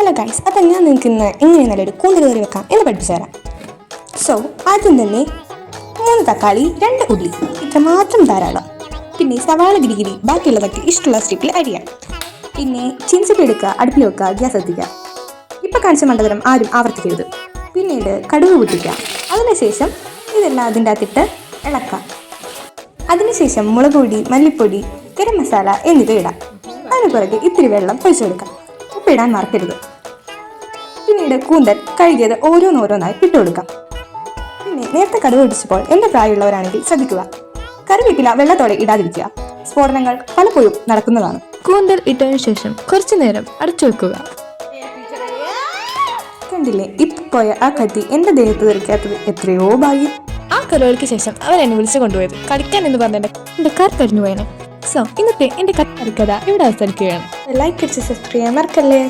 Hello guys, അപ്പം ഞാൻ നിങ്ങൾക്ക് ഇന്ന് എങ്ങനെ നല്ലൊരു കൂന്തൽ കറി വെക്കാം എന്ന് പഠിപ്പിച്ചു തരാം. സോ ആദ്യം തന്നെ 3 തക്കാളി, 2 ഉള്ളി, ഇത്ര മാത്രം ധാരാളം. പിന്നെ സവാള ഗിരിഗിരി, ബാക്കിയുള്ളതൊക്കെ ഇഷ്ടമുള്ള സ്റ്റെപ്പിൽ അരിയാം. പിന്നെ ചീനച്ചട്ടി എടുക്കുക, അടുപ്പിൽ വെക്കുക, ഗ്യാസ് എത്തിക്കുക. ഇപ്പം കാണിച്ച മണ്ടതരം ആരും ആവർത്തിക്കരുത്. പിന്നീട് കടുക് പൊട്ടിക്കുക. അതിനുശേഷം ഇതെല്ലാം അതിൻ്റെ അകത്തിട്ട് ഇളക്കാം. അതിനുശേഷം മുളക് പൊടി, മല്ലിപ്പൊടി, ഗരം മസാല എന്നിവ ഇടാം. അതിന് പുറകെ ഇത്തിരി വെള്ളം ഒഴിച്ചെടുക്കാം. ഉപ്പിടാൻ മറക്കരുത്. പിന്നീട് കൂന്തൽ കഴുകിയത് ഓരോന്നോരോന്നായി ഇട്ടുകൊടുക്കാം. പിന്നെ നേരത്തെ കടുക് പൊട്ടിച്ചപ്പോൾ എൻ്റെ പ്രായമുള്ളവരാണെങ്കിൽ ശ്രദ്ധിക്കുക, കറിവേപ്പില വെള്ളത്തോടെ ഇടാതിരിക്കുക. സ്ഫോടനങ്ങൾ പലപ്പോഴും നടക്കുന്നതാണ്. കൂന്തൽ ഇട്ടതിനു ശേഷം കുറച്ചു നേരം അടച്ചു വെക്കുക. കണ്ടില്ലേ, ഇപ്പൊ പോയ ആ കത്തി എൻ്റെ ദേഹത്ത് തെറിക്കാത്തത് എത്രയോ ഭാഗ്യം. ആ കറികൾക്ക് ശേഷം അവൻ എന്നെ വിളിച്ചു കൊണ്ടുപോയത് കളിക്കാൻ എന്ന് പറഞ്ഞ എൻ്റെ കാർ കരിഞ്ഞു പോയനെ. സോ ഇന്നത്തെ എൻ്റെ കറി കഥ ഇവിടെ അവസാനിക്കുകയാണ്. ലൈക്ക് അടിച്ച് സബ്സ്ക്രൈബ് ചെയ്യാൻ മറക്കല്ലേ.